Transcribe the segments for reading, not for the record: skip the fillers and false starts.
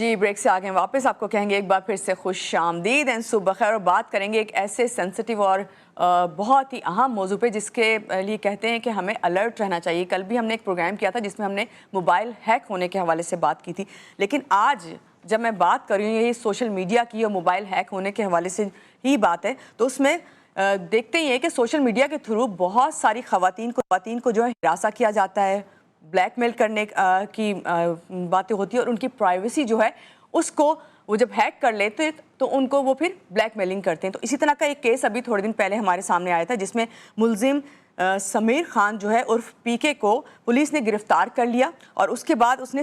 جی break سے آگے واپس آپ کو کہیں گے ایک بار پھر سے خوش آمدید اینڈ صبح بخیر، اور بات کریں گے ایک ایسے سینسٹیو اور بہت ہی اہم موضوع پہ جس کے لیے کہتے ہیں کہ ہمیں الرٹ رہنا چاہیے. کل بھی ہم نے ایک پروگرام کیا تھا جس میں ہم نے موبائل ہیک ہونے کے حوالے سے بات کی تھی، لیکن آج جب میں بات کر رہی ہوں یہ سوشل میڈیا کی اور موبائل ہیک ہونے کے حوالے سے ہی بات ہے، تو اس میں دیکھتے ہی ہیں کہ سوشل میڈیا کے تھرو بہت ساری خواتین کو جو ہے ہراساں کیا جاتا ہے، بلیک میل کرنے کی باتیں ہوتی ہیں، اور ان کی پرائیویسی جو ہے اس کو وہ جب ہیک کر لیتے تو ان کو وہ پھر بلیک میلنگ کرتے ہیں. تو اسی طرح کا ایک کیس ابھی تھوڑے دن پہلے ہمارے سامنے آیا تھا جس میں ملزم سمیر خان جو ہے عرف پی کے کو پولیس نے گرفتار کر لیا، اور اس کے بعد اس نے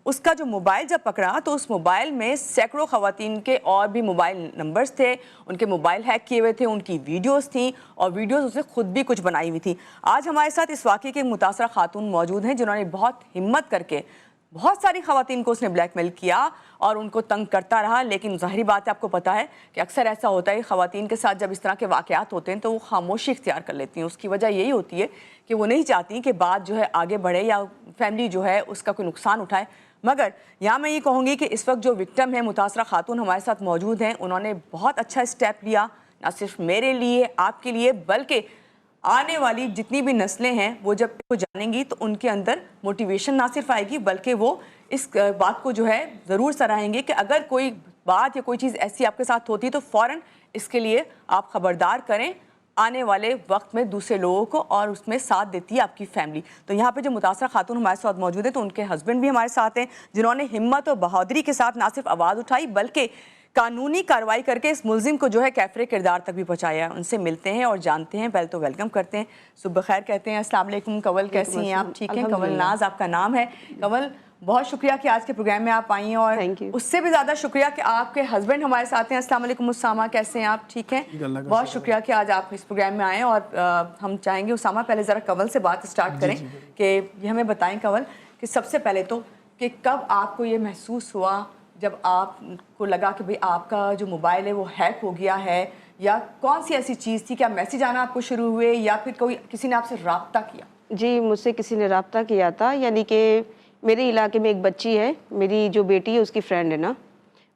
اس کا جو موبائل جب پکڑا تو اس موبائل میں سینکڑوں خواتین کے اور بھی موبائل نمبرز تھے، ان کے موبائل ہیک کیے ہوئے تھے، ان کی ویڈیوز تھیں، اور ویڈیوز اس نے خود بھی کچھ بنائی ہوئی تھی. آج ہمارے ساتھ اس واقعے کے متاثرہ خاتون موجود ہیں جنہوں نے بہت ہمت کر کے بہت ساری خواتین کو اس نے بلیک میل کیا اور ان کو تنگ کرتا رہا. لیکن ظاہری بات ہے، آپ کو پتہ ہے کہ اکثر ایسا ہوتا ہے خواتین کے ساتھ جب اس طرح کے واقعات ہوتے ہیں تو وہ خاموشی اختیار کر لیتی ہیں. اس کی وجہ یہی ہوتی ہے کہ وہ نہیں چاہتی کہ بات جو ہے آگے بڑھے یا فیملی جو ہے اس کا کوئی نقصان اٹھائے. مگر یہاں میں یہ کہوں گی کہ اس وقت جو وکٹم ہیں، متاثرہ خاتون ہمارے ساتھ موجود ہیں، انہوں نے بہت اچھا اسٹیپ لیا، نہ صرف میرے لیے، آپ کے لیے، بلکہ آنے والی جتنی بھی نسلیں ہیں وہ جب وہ جانیں گی تو ان کے اندر موٹیویشن نہ صرف آئے گی بلکہ وہ اس بات کو جو ہے ضرور سراہیں گے کہ اگر کوئی بات یا کوئی چیز ایسی آپ کے ساتھ ہوتی تو فوراً اس کے لیے آپ خبردار کریں آنے والے وقت میں دوسرے لوگوں کو، اور اس میں ساتھ دیتی ہے آپ کی فیملی. تو یہاں پہ جو متاثرہ خاتون ہمارے ساتھ موجود ہیں تو ان کے ہسبینڈ بھی ہمارے ساتھ ہیں جنہوں نے ہمت اور بہادری کے ساتھ نہ صرف آواز اٹھائی بلکہ قانونی کارروائی کر کے اس ملزم کو جو ہے کیفرے کردار تک بھی پہنچایا. ان سے ملتے ہیں اور جانتے ہیں. پہلے تو ویلکم کرتے ہیں، صبح خیر کہتے ہیں. السلام علیکم کنول، کیسی ہیں آپ؟ ٹھیک ہیں؟ کنول ناز آپ کا نام ہے. کنول بہت شکریہ کہ آج کے پروگرام میں آپ آئی ہیں، اور اس سے بھی زیادہ شکریہ کہ آپ کے ہسبینڈ ہمارے ساتھ ہیں. السلام علیکم اسامہ، کیسے ہیں آپ؟ ٹھیک ہیں؟ بہت شکریہ کہ آج آپ اس پروگرام میں آئیں. اور ہم چاہیں گے اسامہ پہلے ذرا کنول سے بات اسٹارٹ کریں کہ یہ ہمیں بتائیں کنول کہ سب سے پہلے تو کہ کب آپ کو یہ محسوس ہوا جب آپ کو لگا کہ بھئی آپ کا جو موبائل ہے وہ ہیک ہو گیا ہے، یا کون سی ایسی چیز تھی؟ کیا میسیج آنا آپ کو شروع ہوئے یا پھر کسی نے آپ سے رابطہ کیا؟ جی مجھ سے کسی نے رابطہ کیا تھا، یعنی کہ میرے علاقے میں ایک بچی ہے، میری جو بیٹی ہے اس کی فرینڈ ہے نا،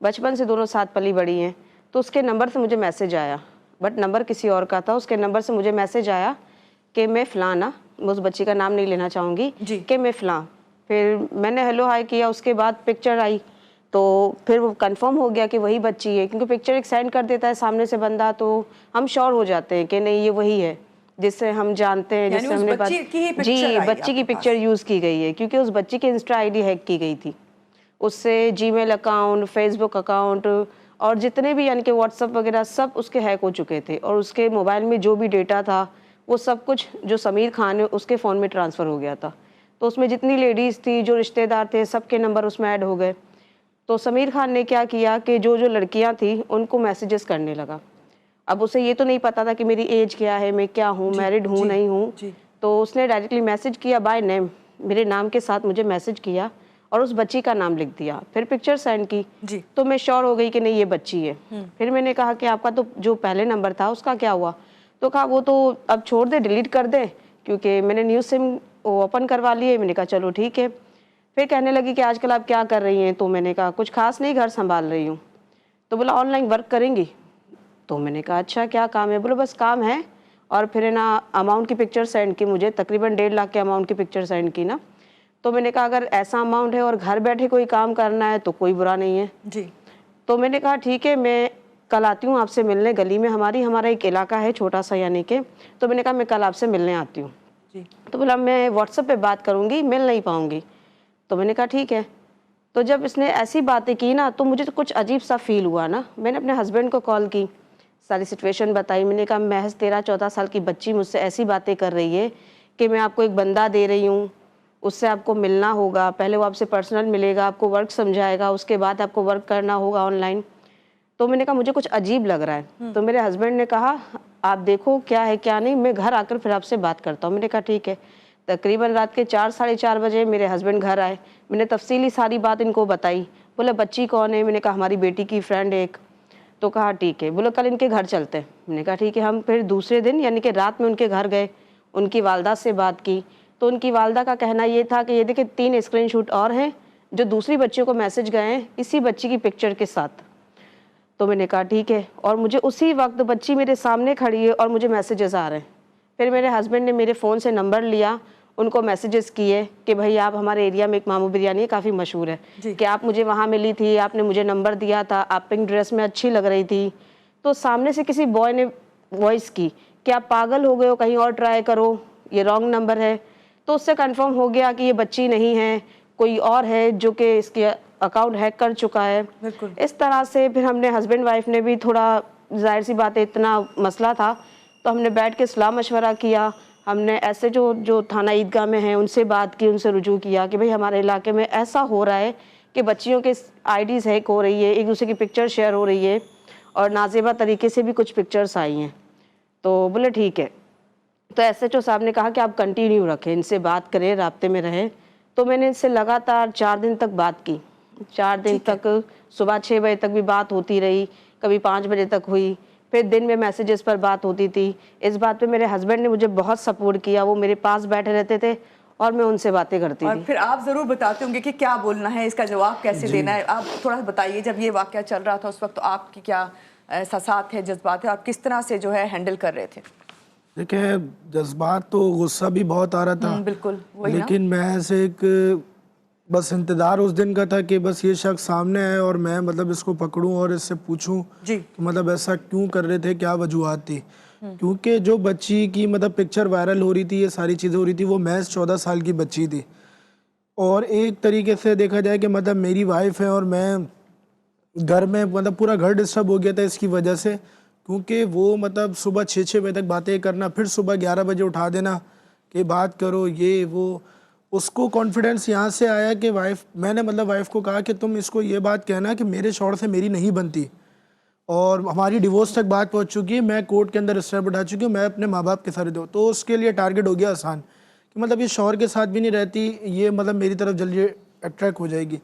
بچپن سے دونوں ساتھ پلی بڑی ہیں، تو اس کے نمبر سے مجھے میسیج آیا، بٹ نمبر کسی اور کا تھا. اس کے نمبر سے مجھے میسیج آیا کہ میں فلاں نا، میں اس بچی کا نام نہیں لینا چاہوں گی، کہ میں فلاں. پھر میں نے ہیلو ہائی کیا، اس کے بعد پکچر آئی تو پھر وہ کنفرم ہو گیا کہ وہی بچی ہے، کیونکہ پکچر ایک سینڈ کر دیتا ہے سامنے سے بندہ تو ہم شور ہو جاتے ہیں کہ نہیں یہ وہی ہے جس سے ہم جانتے ہیں، جس سے ہم نے جی بچی کی پکچر یوز کی گئی ہے، کیونکہ اس بچی کی انسٹا آئی ڈی ہیک کی گئی تھی. اس سے جی میل اکاؤنٹ، فیس بک اکاؤنٹ اور جتنے بھی یعنی کہ واٹس ایپ وغیرہ سب اس کے ہیک ہو چکے تھے، اور اس کے موبائل میں جو بھی ڈیٹا تھا وہ سب کچھ جو سمیر خان ہے اس کے فون میں ٹرانسفر ہو گیا تھا. تو اس میں جتنی لیڈیز تھی، جو رشتہ دار تھے، سب کے نمبر اس میں ایڈ ہو گئے. تو سمیر خان نے کیا کیا کہ جو لڑکیاں تھیں ان کو میسیجز کرنے لگا. اب اسے یہ تو نہیں پتا تھا کہ میری ایج کیا ہے، میں کیا ہوں، میرڈ ہوں نہیں ہوں. تو اس نے ڈائریکٹلی میسیج کیا بائی نیم، میرے نام کے ساتھ مجھے میسیج کیا اور اس بچی کا نام لکھ دیا، پھر پکچر سینڈ کی. تو میں شور ہو گئی کہ نہیں یہ بچی ہے. پھر میں نے کہا کہ آپ کا تو جو پہلے نمبر تھا اس کا کیا ہوا؟ تو کہا وہ تو اب چھوڑ دے، ڈیلیٹ کر دے، کیونکہ میں نے نیو سم اوپن کروا لی ہے. میں نے کہا چلو ٹھیک ہے. پھر کہنے لگی کہ آج کل آپ کیا کر رہی ہیں؟ تو میں نے کہا کچھ خاص نہیں، گھر سنبھال رہی ہوں. تو بولا آن لائن ورک کریں گی؟ تو میں نے کہا اچھا کیا کام ہے؟ بولو بس کام ہے. اور پھر ہے نا اماؤنٹ کی پکچر سینڈ کی مجھے، تقریباً 1.5 لاکھ کے اماؤنٹ کی پکچر سینڈ کی نا. تو میں نے کہا اگر ایسا اماؤنٹ ہے اور گھر بیٹھے کوئی کام کرنا ہے تو کوئی برا نہیں ہے. تو میں نے کہا ٹھیک ہے، میں کل آتی ہوں آپ سے ملنے. گلی میں ہمارا ایک علاقہ ہے چھوٹا سا یعنی کہ، تو میں نے کہا میں کل آپ سے ملنے آتی ہوں. تو بولا میں واٹس ایپ پہ بات کروں گی، مل نہیں پاؤں گی. تو میں نے کہا ٹھیک ہے. تو جب اس نے ایسی باتیں کی نا تو مجھے تو کچھ عجیب سا فیل ہوا نا. میں نے اپنے ہسبینڈ کو کال کی، ساری سچویشن بتائی. میں نے کہا محض 13-14 سال کی بچی مجھ سے ایسی باتیں کر رہی ہے کہ میں آپ کو ایک بندہ دے رہی ہوں، اس سے آپ کو ملنا ہوگا، پہلے وہ آپ سے پرسنل ملے گا، آپ کو ورک سمجھائے گا، اس کے بعد آپ کو ورک کرنا ہوگا آن لائن. تو میں نے کہا مجھے کچھ عجیب لگ رہا ہے. تو میرے ہسبینڈ نے کہا آپ دیکھو کیا ہے کیا نہیں، میں گھر آ کر پھر آپ سے بات کرتا ہوں. میں نے کہا ٹھیک ہے. تقریباً رات کے 4-4:30 بجے میرے ہسبینڈ گھر آئے. میں نے تفصیلی ساری بات ان کو بتائی. بولا بچی کون ہے؟ میں نے کہا ہماری بیٹی کی فرینڈ ایک. تو کہا ٹھیک ہے. بولا کل ان کے گھر چلتے ہیں. میں نے کہا ٹھیک ہے. ہم پھر دوسرے دن یعنی کہ رات میں ان کے گھر گئے، ان کی والدہ سے بات کی. تو ان کی والدہ کا کہنا یہ تھا کہ یہ دیکھیں 3 اسکرین شاٹ اور ہیں جو دوسری بچیوں کو میسج گئے ہیں اسی بچی کی پکچر کے ساتھ. تو میں نے کہا ٹھیک ہے, اور مجھے اسی وقت بچی میرے سامنے کھڑی ہے اور مجھے میسیجز آ رہے ہیں. پھر میرے ہسبینڈ نے میرے فون سے نمبر لیا, ان کو میسیجز کیے کہ بھائی آپ ہمارے ایریا میں ایک مامو بریانی ہے کافی مشہور ہے, کہ آپ مجھے وہاں ملی تھی, آپ نے مجھے نمبر دیا تھا, آپ پنک ڈریس میں اچھی لگ رہی تھی. تو سامنے سے کسی بوائے نے وائس کی کہ آپ پاگل ہو گئے ہو, کہیں اور ٹرائی کرو, یہ رانگ نمبر ہے. تو اس سے کنفرم ہو گیا کہ یہ بچی نہیں ہے, کوئی اور ہے جو کہ اس کے اکاؤنٹ ہیک کر چکا ہے. بالکل. اس طرح سے پھر ہم نے ہسبینڈ وائف نے بھی تھوڑا, ظاہر سی بات ہے اتنا مسئلہ تھا, تو ہم نے بیٹھ کے صلاح مشورہ کیا. ہم نے ایسے جو تھانہ عیدگاہ میں ہیں ان سے بات کی, ان سے رجوع کیا کہ بھئی ہمارے علاقے میں ایسا ہو رہا ہے کہ بچیوں کے آئی ڈیز ہیک ہو رہی ہے, ایک دوسرے کی پکچر شیئر ہو رہی ہے, اور نازیبہ طریقے سے بھی کچھ پکچرز آئی ہیں. تو بولے ٹھیک ہے. تو ایس ایچ او صاحب نے کہا کہ آپ کنٹینیو رکھیں, ان سے بات کریں, رابطے میں رہیں. تو میں نے ان سے لگاتار 4 دن تک بات کی. 4 دن تک صبح 6 بجے تک بھی بات ہوتی رہی, کبھی 5 بجے تک ہوئی, پھر دن میں میسیجز پر بات ہوتی تھی. اس بات پہ میرے ہسبینڈ نے مجھے بہت سپورٹ کیا, وہ میرے پاس بیٹھے رہتے تھے اور میں ان سے باتیں کرتی اور تھی. پھر آپ ضرور بتاتے ہوں گے کہ کیا بولنا ہے, اس کا جواب کیسے دینا ہے. آپ تھوڑا سا بتائیے, جب یہ واقعہ چل رہا تھا اس وقت آپ کی کیا احساسات تھے, جذبات تھے, آپ کس طرح سے جو ہے ہینڈل کر رہے تھے؟ دیکھیں جذبات تو غصہ بھی بہت آ رہا تھا, بالکل وہی نا. لیکن میں ایسے ایک بس انتظار اس دن کا تھا کہ بس یہ شخص سامنے آئے اور میں مطلب اس کو پکڑوں اور اس سے پوچھوں جی کہ مطلب ایسا کیوں کر رہے تھے, کیا وجوہات تھی. کیونکہ جو بچی کی مطلب پکچر وائرل ہو رہی تھی, یہ ساری چیزیں ہو رہی تھی, وہ محض 14 سال کی بچی تھی. اور ایک طریقے سے دیکھا جائے کہ مطلب میری وائف ہے اور میں گھر میں مطلب پورا گھر ڈسٹرب ہو گیا تھا اس کی وجہ سے, کیونکہ وہ مطلب صبح 6 بجے تک باتیں کرنا, پھر صبح 11 بجے اٹھا دینا کہ بات کرو یہ وہ. اس کو کانفیڈنس یہاں سے آیا کہ میں نے مطلب وائف کو کہا کہ تم اس کو یہ بات کہنا کہ میرے شوہر سے میری نہیں بنتی اور ہماری ڈیورس تک بات پہنچ چکی ہے, میں کورٹ کے اندر اسٹیپ اٹھا چکی ہوں, میں اپنے ماں باپ کے ساتھ دوں. تو اس کے لیے ٹارگٹ ہو گیا آسان کہ مطلب یہ شوہر کے ساتھ بھی نہیں رہتی, یہ مطلب میری طرف جلدی اٹریکٹ ہو جائے گی.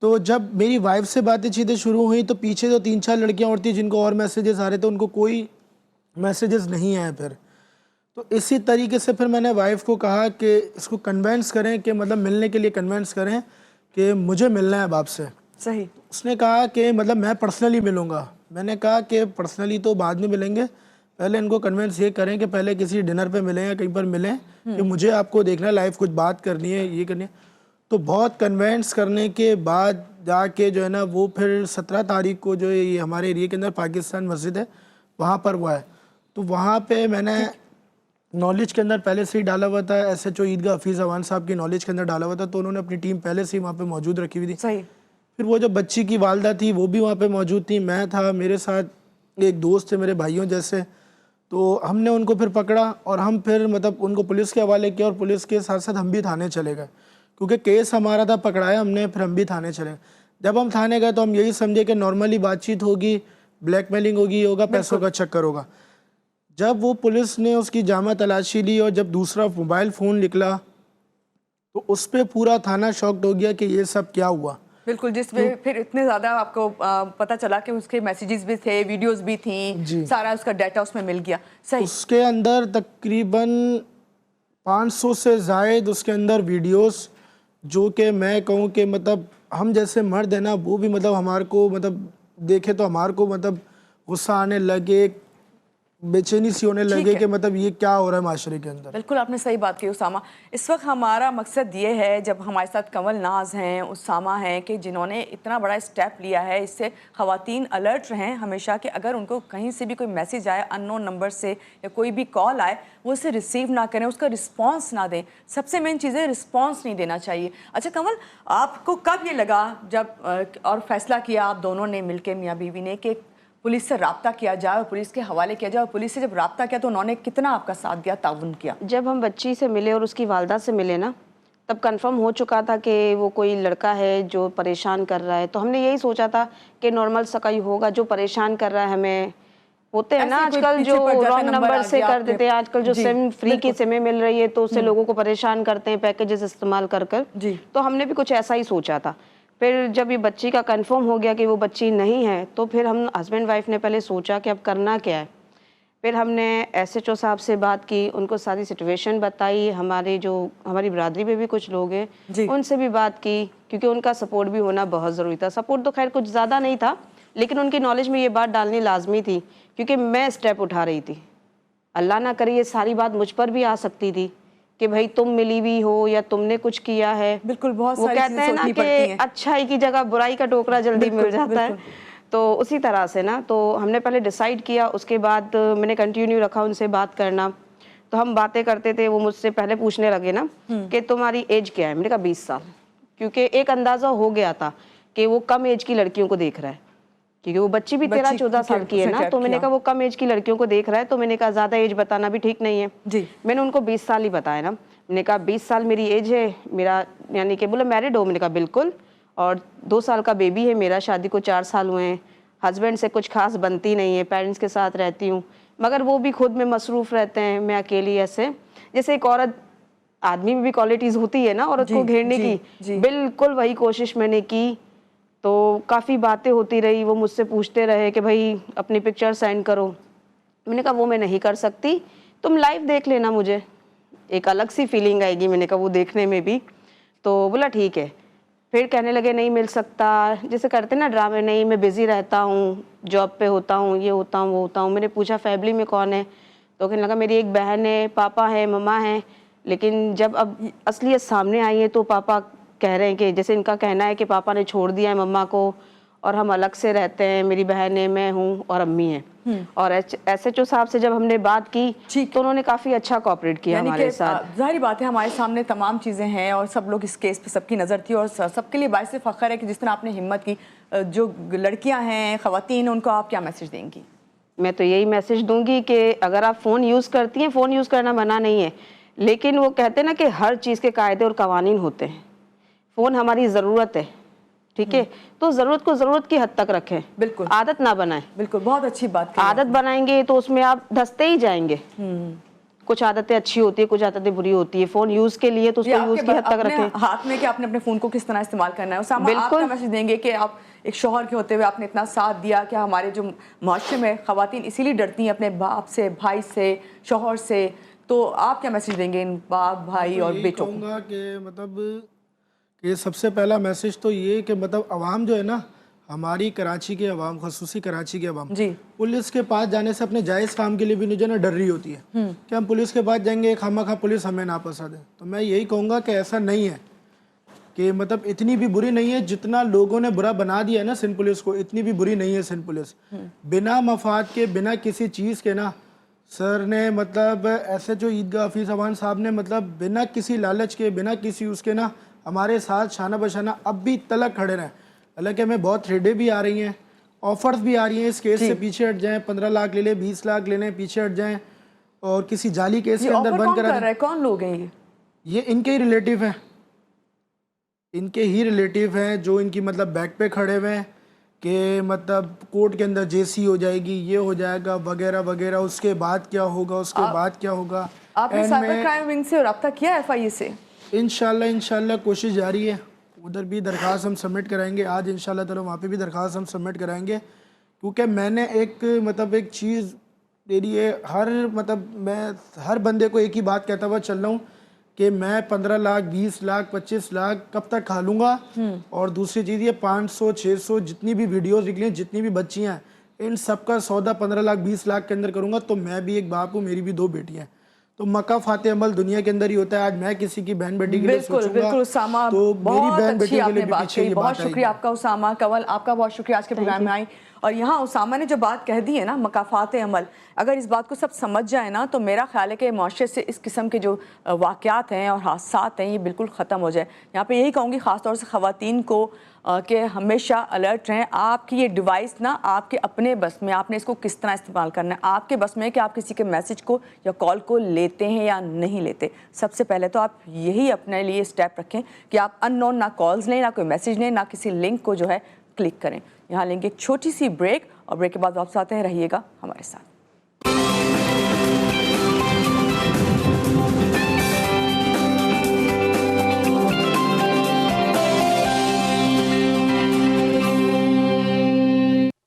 تو جب میری وائف سے باتیں چیتیں شروع ہوئیں تو پیچھے تو 3-4 لڑکیاں اور تھیں جن کو اور میسیجز آ رہے تھے, ان کو کوئی میسیجز نہیں آئے. تو اسی طریقے سے پھر میں نے وائف کو کہا کہ اس کو کنونس کریں کہ مطلب ملنے کے لیے کنونس کریں کہ مجھے ملنا ہے باپ سے. صحیح. اس نے کہا کہ مطلب میں پرسنلی ملوں گا. میں نے کہا کہ پرسنلی تو بعد میں ملیں گے, پہلے ان کو کنونس یہ کریں کہ پہلے کسی ڈنر پہ ملیں یا کہیں پر ملیں کہ مجھے آپ کو دیکھنا ہے, لائف کچھ بات کرنی ہے, یہ کرنی ہے. تو بہت کنونس کرنے کے بعد جا کے جو ہے نا وہ پھر 17 تاریخ کو جو یہ ہمارے ایریا کے اندر پاکستان مسجد ہے وہاں پر وہ ہے. تو وہاں پہ میں نے نالج کے اندر پہلے سے ہی ڈالا ہوا تھا, ایس ایچ او عیدگاہ حفیظ اوان صاحب کی نالج کے اندر ڈالا ہوا تھا, تو انہوں نے اپنی ٹیم پہلے سے ہی وہاں پہ موجود رکھی ہوئی تھی. صحیح. پھر وہ جو بچی کی والدہ تھی وہ بھی وہاں پہ موجود تھی, میں تھا, میرے ساتھ ایک دوست تھے میرے بھائیوں جیسے. تو ہم نے ان کو پھر پکڑا اور ہم پھر مطلب ان کو پولیس کے حوالے کیا, اور پولیس کے ساتھ ساتھ ہم بھی تھانے چلے گئے کیونکہ کیس ہمارا تھا, پکڑایا ہم نے, پھر ہم بھی تھانے چلے گئے. جب ہم تھانے گئے تو ہم یہی سمجھے کہ نارملی بات چیت ہوگی, بلیک میلنگ ہوگی, یہ ہوگا, پیسوں کا چکر ہوگا. جب وہ پولیس نے اس کی جامع تلاشی لی اور جب دوسرا موبائل فون نکلا تو اس پہ پورا تھانہ شاکڈ ہو گیا کہ یہ سب کیا ہوا. بالکل, جس میں پھر اتنے زیادہ آپ کو پتہ چلا کہ اس کے میسیجز بھی تھے, ویڈیوز بھی تھیں, سارا اس کا ڈیٹا اس میں مل گیا. صحیح. اس کے اندر تقریباً 500 سے زائد اس کے اندر ویڈیوز, جو کہ میں کہوں کہ مطلب ہم جیسے مرد ہیں نا, وہ بھی مطلب ہمارے کو مطلب دیکھے تو ہمارے کو مطلب غصہ آنے لگے, بے چینی سی ہونے لگے کہ مطلب یہ کیا ہو رہا ہے معاشرے کے اندر. بالکل آپ نے صحیح بات کی اسامہ. اس وقت ہمارا مقصد یہ ہے, جب ہمارے ساتھ کنول ناز ہیں, اسامہ ہیں, کہ جنہوں نے اتنا بڑا اسٹیپ لیا ہے, اس سے خواتین الرٹ رہیں ہمیشہ کہ اگر ان کو کہیں سے بھی کوئی میسیج آئے ان نون نمبر سے یا کوئی بھی کال آئے, وہ اسے ریسیو نہ کریں, اس کا رسپانس نہ دیں. سب سے مین چیز ہے رسپانس نہیں دینا چاہیے. اچھا کنول, آپ کو کب یہ لگا جب اور فیصلہ کیا آپ دونوں نے مل کے, میاں بیوی نے, کہ پولیس سے رابطہ کیا جائے اور پولیس کے حوالے کیا جائے, اور پولیس سے جب رابطہ کیا تو انہوں نے کتنا آپ کا ساتھ دیا, تعاون کیا؟ جب ہم بچی سے ملے اور اس کی والدہ سے ملے نا, تب کنفرم ہو چکا تھا کہ وہ کوئی لڑکا ہے جو پریشان کر رہا ہے. تو ہم نے یہی سوچا تھا کہ نارمل سا کوئی ہوگا جو پریشان کر رہا ہے ہمیں. ہوتے ہیں نا آج کل جو رانگ نمبر سے کر دیتے ہیں, آج کل جو سم فری کی سمیں مل رہی ہے تو اس سے لوگوں کو پریشان کرتے ہیں پیکیجز استعمال کر کر. تو ہم نے بھی کچھ ایسا ہی سوچا تھا. پھر جب یہ بچی کا کنفرم ہو گیا کہ وہ بچی نہیں ہے, تو پھر ہم ہسبینڈ وائف نے پہلے سوچا کہ اب کرنا کیا ہے. پھر ہم نے ایس ایچ او صاحب سے بات کی, ان کو ساری سچویشن بتائی, ہماری برادری میں بھی کچھ لوگ ہیں ان سے بھی بات کی, کیونکہ ان کا سپورٹ بھی ہونا بہت ضروری تھا. سپورٹ تو خیر کچھ زیادہ نہیں تھا, لیکن ان کی نالج میں یہ بات ڈالنی لازمی تھی, کیونکہ میں اسٹیپ اٹھا رہی تھی. اللہ نہ کرے یہ ساری بات مجھ پر بھی آ سکتی تھی کہ بھائی تم ملی ہوئی ہو یا تم نے کچھ کیا ہے. بالکل, بہت وہ ساری کہتے ہیں نا چیزیں کہ اچھائی کی جگہ برائی کا ٹوکرا جلدی مل جاتا ہے, تو اسی طرح سے نا, تو ہم نے پہلے ڈیسائیڈ کیا, اس کے بعد میں نے کنٹینیو رکھا ان سے بات کرنا. تو ہم باتیں کرتے تھے, وہ مجھ سے پہلے پوچھنے لگے نا کہ تمہاری ایج کیا ہے. میں نے کہا 20 سال, کیونکہ ایک اندازہ ہو گیا تھا کہ وہ کم ایج کی لڑکیوں کو دیکھ رہا ہے, کیونکہ وہ بچی بھی 13-14 سال کی ہے نا. تو میں نے کہا وہ کم ایج کی لڑکیوں کو دیکھ رہا ہے, تو میں نے کہا زیادہ ایج بتانا بھی ٹھیک نہیں ہے. میں نے ان کو 20 سال ہی بتایا نا. میں نے کہا 20 سال میری ایج ہے, میرا یعنی کہ بولا میرڈ ہو. میں نے کہا بالکل, اور 2 سال کا بیبی ہے میرا, شادی کو 4 سال ہوئے ہیں. ہسبینڈ سے کچھ خاص بنتی نہیں ہے, پیرنٹس کے ساتھ رہتی ہوں, مگر وہ بھی خود میں مصروف رہتے ہیں, میں اکیلی. ایسے جیسے ایک عورت, آدمی میں بھی کوالٹیز ہوتی ہے نا عورت کو گھیرنے کی, بالکل وہی کوشش میں نے کی. تو کافی باتیں ہوتی رہی, وہ مجھ سے پوچھتے رہے کہ بھائی اپنی پکچر سینڈ کرو. میں نے کہا وہ میں نہیں کر سکتی, تم لائیو دیکھ لینا, مجھے ایک الگ سی فیلنگ آئے گی. میں نے کہا وہ دیکھنے میں بھی. تو بولا ٹھیک ہے. پھر کہنے لگے نہیں مل سکتا, جیسے کرتے نا ڈرامے, نہیں میں بزی رہتا ہوں, جاب پہ ہوتا ہوں, یہ ہوتا ہوں, وہ ہوتا ہوں. میں نے پوچھا فیملی میں کون ہے, تو کہنے لگا میری ایک بہن ہے, پاپا ہے, مما ہے. لیکن جب اب اصلیت سامنے آئی ہے تو پاپا کہہ رہے ہیں کہ جیسے ان کا کہنا ہے کہ پاپا نے چھوڑ دیا ہے مما کو, اور ہم الگ سے رہتے ہیں, میری بہن ہے, میں ہوں, اور امی ہیں. اور ایس ایچ او صاحب سے جب ہم نے بات کی تو انہوں نے کافی اچھا کوآپریٹ کیا ہمارے ساتھ. ظاہری بات ہے ہمارے سامنے تمام چیزیں ہیں, اور سب لوگ اس کیس پہ سب کی نظر تھی, اور سب کے لیے باعث فخر ہے کہ جس طرح آپ نے ہمت کی. جو لڑکیاں ہیں, خواتین, ان کو آپ کیا میسج دیں گی؟ میں تو یہی میسج دوں گی کہ اگر آپ فون یوز کرتی ہیں, فون یوز کرنا منع نہیں ہے, لیکن وہ کہتے ہیں نا کہ ہر چیز کے قاعدے اور قوانین ہوتے ہیں. فون ہماری ضرورت ہے, ٹھیک ہے, تو ضرورت کو ضرورت کی حد تک رکھیں, بالکل عادت نہ بنائیں. بالکل, بہت اچھی بات کہی. عادت بنائیں گے تو اس میں آپ دھستے ہی جائیں گے. کچھ عادتیں اچھی ہوتی ہیں, کچھ عادتیں بری ہوتی ہیں. فون یوز کے لیے تو اس کو یوز کی حد تک رکھیں. ہاتھ میں کہ آپ نے اپنے فون کو کس طرح استعمال کرنا ہے. اسامہ, آپ کیا میسج دیں گے کہ آپ ایک شوہر کے ہوتے ہوئے آپ نے اتنا ساتھ دیا, کہ ہمارے جو معاشرے میں خواتین اسی لیے ڈرتی ہیں اپنے باپ سے, بھائی سے, شوہر سے, تو آپ کیا میسج دیں گے ان باپ, بھائی اور بیٹوں کو؟ کہوں گا کہ مطلب کہ سب سے پہلا میسج تو یہ کہ مطلب عوام جو ہے نا, ہماری کراچی کے عوام, خصوصی کراچی کے عوام, پولیس کے پاس جانے سے اپنے جائز کام کے لیے بھی جو نا ڈر رہی ہوتی ہے کہ ہم پولیس کے پاس جائیں گے, خواہ پولیس ہمیں ناپسند ہے. تو میں یہی کہوں گا کہ ایسا نہیں ہے, کہ مطلب اتنی بھی بری نہیں ہے جتنا لوگوں نے برا بنا دیا ہے نا سندھ پولیس کو, اتنی بھی بری نہیں ہے سندھ پولیس. بنا مفاد کے, بنا کسی چیز کے نا, سر نے مطلب ایس ایچ او عیدگاہ حفیظ امان صاحب نے مطلب بنا کسی لالچ کے, بنا کسی اس کے نا ہمارے ساتھ شانہ بشانہ اب بھی تلک کھڑے رہیں. حالانکہ ہمیں بہت تھریڈیں بھی آ رہی ہیں, آفرز بھی آ رہی ہیں, اس کیس سے پیچھے ہٹ جائیں, 15 لاکھ لے لیں, 20 لاکھ لے لیں, پیچھے ہٹ جائیں, اور کسی جعلی کیس کے اندر بند کرا دیں. کون لوگ ہیں یہ ان کے ہی ریلیٹیو ہیں, ان کے ہی ریلیٹیو ہیں جو ان کی مطلب بیک پہ کھڑے ہوئے ہیں کہ مطلب کورٹ کے اندر جیسی ہو جائے گی, یہ ہو جائے گا, وغیرہ وغیرہ, اس کے بعد کیا ہوگا, اس کے بعد کیا ہوگا. آپ نے سائبر کرائم ونگ سے رابطہ کیا ایف آئی اے سے؟ انشاءاللہ کوشش جاری ہے, ادھر بھی درخواست ہم سبمٹ کرائیں گے. آج انشاءاللہ تعالی وہاں پہ بھی درخواست ہم سبمٹ کرائیں گے, کیونکہ میں نے ایک چیز میری ہے, میں ہر بندے کو ایک ہی بات کہتا ہوا چل رہا ہوں کہ میں 15 لاکھ 20 لاکھ 25 لاکھ کب تک کھا لوں گا. اور دوسری چیز یہ 500 600 جتنی بھی ویڈیوز نکلی ہیں, جتنی بھی بچیاں ہیں, ان سب کا سودا 15 لاکھ 20 لاکھ کے اندر کروں گا. تو میں بھی ایک باپ ہوں, میری بھی 2 بیٹیاں ہیں, تو مکہ فاتح عمل دنیا کے اندر ہی ہوتا ہے. آج میں کسی کی بہن بیٹی کے لیے سوچوں گا اسامہ, تو میری بہن بیٹی کے لیے بھی بات پیچھے یہ بہت بات آئے گی. شکریہ آپ کا اسامہ کنول, آپ کا بہت شکریہ آج کے پروگرام میں آئی. اور یہاں اسامہ نے جو بات کہہ دی ہے نا, مکافات عمل, اگر اس بات کو سب سمجھ جائے نا, تو میرا خیال ہے کہ معاشرے سے اس قسم کے جو واقعات ہیں اور حادثات ہیں یہ بالکل ختم ہو جائے. یہاں پہ یہی کہوں گی خاص طور سے خواتین کو کہ ہمیشہ الرٹ رہیں. آپ کی یہ ڈیوائس نا آپ کے اپنے بس میں, آپ نے اس کو کس طرح استعمال کرنا ہے, آپ کے بس میں کہ آپ کسی کے میسج کو یا کال کو لیتے ہیں یا نہیں لیتے. سب سے پہلے تو آپ یہی اپنے لیے اسٹیپ رکھیں کہ آپ ان نون نہ کالز لیں, نہ کوئی میسج لیں, نہ کسی لنک کو جو ہے کلک کریں. یہاں لیں گے ایک چھوٹی سی بریک, اور بریک کے بعد واپس آتے ہیں. رہیے گا ہمارے ساتھ.